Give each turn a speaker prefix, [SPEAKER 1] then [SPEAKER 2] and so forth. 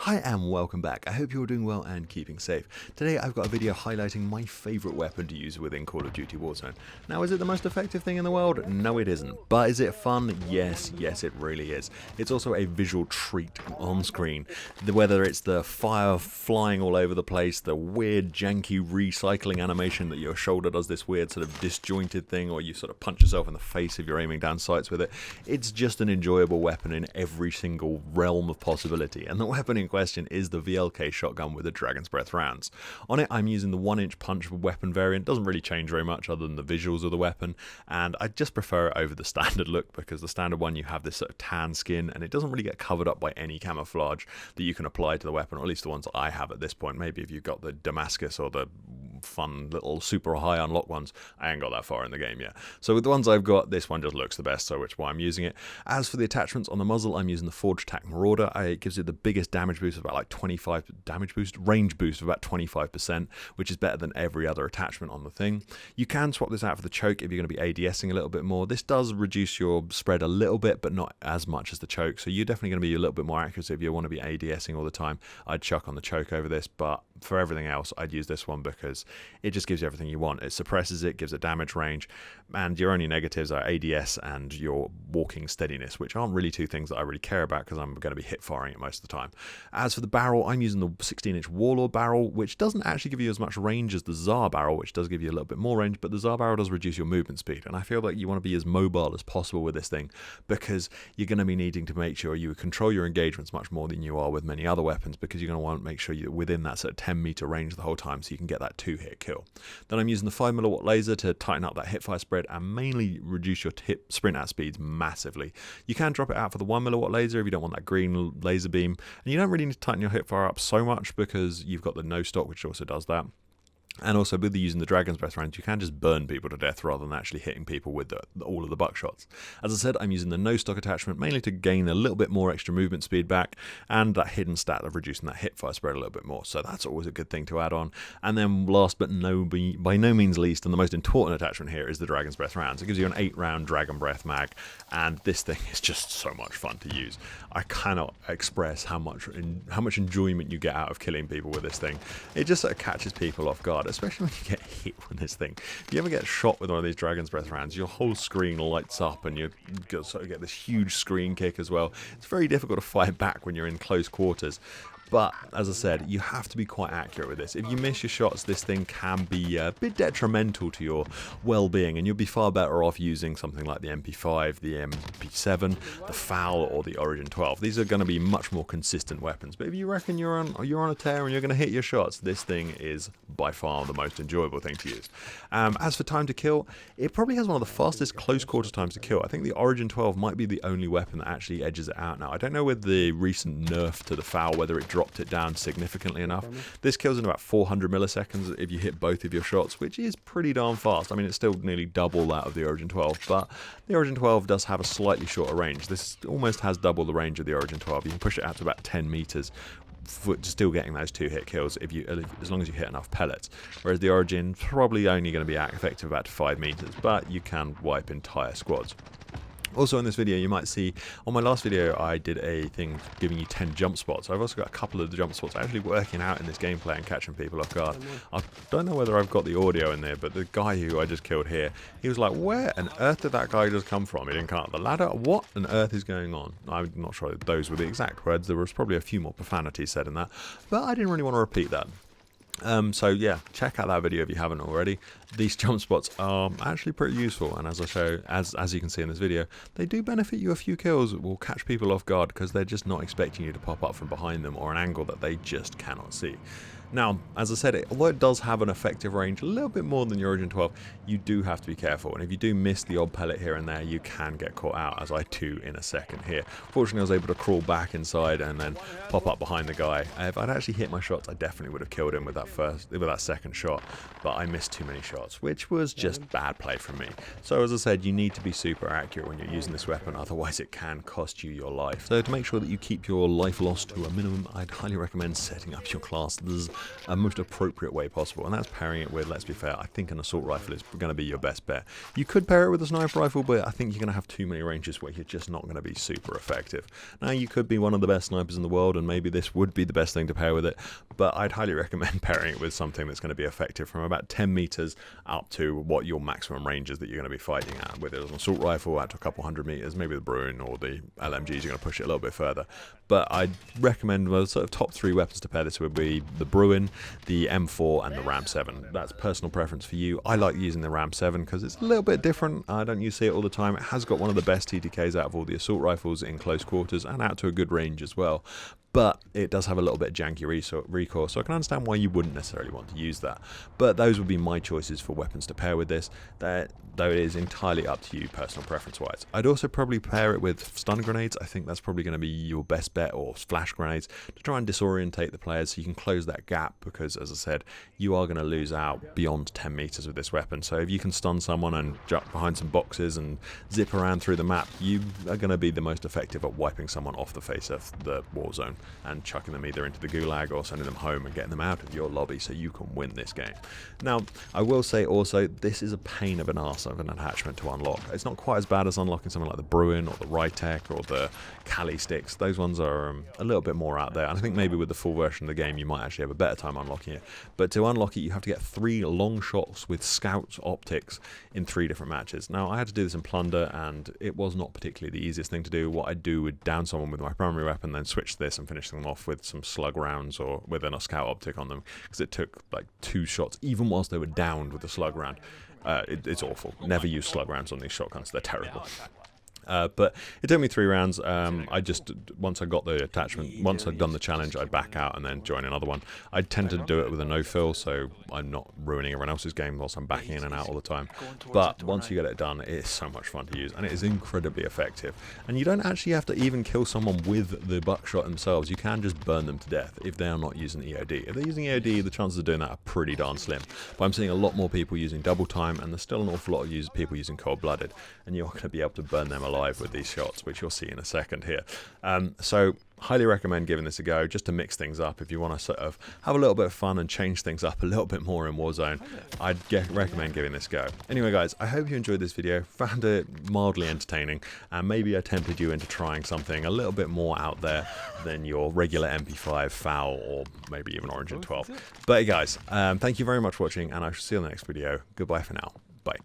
[SPEAKER 1] Hi and welcome back. I hope you're doing well and keeping safe. Today I've got a video highlighting my favourite weapon to use within Call of Duty Warzone. Now, is it the most effective thing in the world? No, it isn't. But is it fun? Yes, it really is. It's also a visual treat on screen. Whether it's the fire flying all over the place, the weird janky recycling animation that your shoulder does this weird sort of disjointed thing, or you sort of punch yourself in the face if you're aiming down sights with it, it's just an enjoyable weapon in every single realm of possibility. And the weapon in question is the VLK shotgun with the Dragon's Breath rounds. On it I'm using the 1-inch punch weapon variant. Doesn't really change very much other than the visuals of the weapon, and I just prefer it over the standard look because the standard one you have this sort of tan skin and it doesn't really get covered up by any camouflage that you can apply to the weapon, or at least the ones I have at this point. Maybe if you've got the Damascus or the fun little super high unlock ones, I ain't got that far in the game yet. So with the ones I've got, this one just looks the best, so which is why I'm using it. As for the attachments on the muzzle, I'm using the Forge Attack Marauder. It gives you the biggest damage boost of about like 25 range boost of about 25%, which is better than every other attachment on the thing. You can swap this out for the choke if you're going to be ADSing a little bit more. This does reduce your spread a little bit, but not as much as the choke, so you're definitely going to be a little bit more accurate if you want to be ADSing all the time. I'd chuck on the choke over this, but for everything else I'd use this one because it just gives you everything you want. It suppresses it, gives a damage range, and your only negatives are ADS and your walking steadiness, which aren't really two things that I really care about because I'm going to be hip firing it most of the time. As for the barrel, I'm using the 16-inch Warlord barrel, which doesn't actually give you as much range as the Tsar barrel, which does give you a little bit more range, but the Tsar barrel does reduce your movement speed, and I feel like you want to be as mobile as possible with this thing because you're going to be needing to make sure you control your engagements much more than you are with many other weapons, because you're going to want to make sure you're within that sort of 10-meter range the whole time so you can get that 2-hit kill. Then I'm using the 5mm laser to tighten up that hipfire spread and mainly reduce your sprint out speeds massively. You can drop it out for the 1mm laser if you don't want that green laser beam, and you don't really need to tighten your hipfire up so much because you've got the no stock, which also does that. And also with using the Dragon's Breath rounds, you can just burn people to death rather than actually hitting people with all of the buckshots. As I said, I'm using the no stock attachment mainly to gain a little bit more extra movement speed back and that hidden stat of reducing that hipfire spread a little bit more. So that's always a good thing to add on. And then last but by no means least, and the most important attachment here, is the Dragon's Breath rounds. It gives you an 8-round Dragon Breath mag, and this thing is just so much fun to use. I cannot express how much enjoyment you get out of killing people with this thing. It just sort of catches people off guard, especially when you get hit with this thing. If you ever get shot with one of these Dragon's Breath rounds, your whole screen lights up and you sort of get this huge screen kick as well. It's very difficult to fight back when you're in close quarters. But, as I said, you have to be quite accurate with this. If you miss your shots, this thing can be a bit detrimental to your well-being, and you'll be far better off using something like the MP5, the MP7, the FAL, or the Origin 12. These are going to be much more consistent weapons. But if you reckon you're on a tear and you're going to hit your shots, this thing is by far the most enjoyable thing to use. As for time to kill, it probably has one of the fastest close quarter times to kill. I think the Origin 12 might be the only weapon that actually edges it out now. I don't know with the recent nerf to the FAL whether it dropped it down significantly enough. This kills in about 400 milliseconds if you hit both of your shots, which is pretty darn fast. I mean, it's still nearly double that of the Origin 12, but the Origin 12 does have a slightly shorter range. This almost has double the range of the Origin 12. You can push it out to about 10 meters for still getting those 2-hit kills as long as you hit enough pellets, whereas the Origin probably only going to be effective about 5 meters, but you can wipe entire squads. Also in this video, you might see, on my last video I did a thing giving you 10 jump spots. I've also got a couple of the jump spots actually working out in this gameplay and catching people off guard. I don't know whether I've got the audio in there, but the guy who I just killed here, he was like, where on earth did that guy just come from? He didn't come up the ladder? What on earth is going on? I'm not sure those were the exact words. There was probably a few more profanities said in that, but I didn't really want to repeat that. So yeah, check out that video if you haven't already. These jump spots are actually pretty useful, and as you can see in this video, they do benefit you a few kills. Will catch people off guard because they're just not expecting you to pop up from behind them or an angle that they just cannot see. Now, as I said, although it does have an effective range, a little bit more than your Origin 12, you do have to be careful, and if you do miss the odd pellet here and there, you can get caught out, as I do in a second here. Fortunately, I was able to crawl back inside and then pop up behind the guy. If I'd actually hit my shots, I definitely would have killed him with that second shot, but I missed too many shots, which was just bad play from me. So as I said, you need to be super accurate when you're using this weapon, otherwise it can cost you your life. So to make sure that you keep your life loss to a minimum, I'd highly recommend setting up your classes a most appropriate way possible, and that's pairing it with, let's be fair, I think an assault rifle is going to be your best bet. You could pair it with a sniper rifle, but I think you're going to have too many ranges where you're just not going to be super effective. Now, you could be one of the best snipers in the world, and maybe this would be the best thing to pair with it, but I'd highly recommend pairing it with something that's going to be effective from about 10 meters up to what your maximum range is that you're going to be fighting at. Whether it's an assault rifle out to a couple hundred meters, maybe the Bruin or the LMGs are going to push it a little bit further. But I'd recommend the sort of top 3 weapons to pair this would be the Bruin, the M4, and the Ram 7. That's personal preference for you. I like using the Ram 7 because it's a little bit different. I don't use it all the time. It has got one of the best TTKs out of all the assault rifles in close quarters and out to a good range as well. But it does have a little bit janky recoil, so I can understand why you wouldn't necessarily want to use that. But those would be my choices for weapons to pair with this, though it is entirely up to you personal preference-wise. I'd also probably pair it with stun grenades. I think that's probably going to be your best bet, or flash grenades, to try and disorientate the players so you can close that gap, because, as I said, you are going to lose out beyond 10 meters with this weapon. So if you can stun someone and jump behind some boxes and zip around through the map, you are going to be the most effective at wiping someone off the face of the Warzone and chucking them either into the gulag or sending them home and getting them out of your lobby so you can win this game. Now, I will say also, this is a pain of an arse of an attachment to unlock. It's not quite as bad as unlocking something like the Bruin or the Rytec or the Kali sticks. Those ones are a little bit more out there, and I think maybe with the full version of the game you might actually have a better time unlocking it. But to unlock it, you have to get 3 long shots with scout optics in 3 different matches. Now, I had to do this in Plunder, and it was not particularly the easiest thing to do. What I'd do would down someone with my primary weapon, then switch to this and finish them off with some slug rounds or with a scout optic on them, because it took like 2 shots even whilst they were downed with the slug round. It's awful. Never use slug rounds on these shotguns, they're terrible. But it took me 3 rounds. I just, once I got the attachment, once I'd done the challenge, I'd back out and then join another one. I tend to do it with a no-fill, so I'm not ruining everyone else's game whilst I'm backing in and out all the time. But once you get it done, it is so much fun to use, and it is incredibly effective. And you don't actually have to even kill someone with the buckshot themselves. You can just burn them to death if they are not using EOD. If they're using EOD, the chances of doing that are pretty darn slim. But I'm seeing a lot more people using double time, and there's still an awful lot of people using cold-blooded, and you're going to be able to burn them alive with these shots, which you'll see in a second here. So highly recommend giving this a go, just to mix things up. If you want to sort of have a little bit of fun and change things up a little bit more in Warzone, I'd recommend giving this a go. Anyway guys, I hope you enjoyed this video, found it mildly entertaining, and maybe I tempted you into trying something a little bit more out there than your regular MP5 FAL or maybe even Origin 12. But hey guys, thank you very much for watching, and I shall see you in the next video. Goodbye for now. Bye.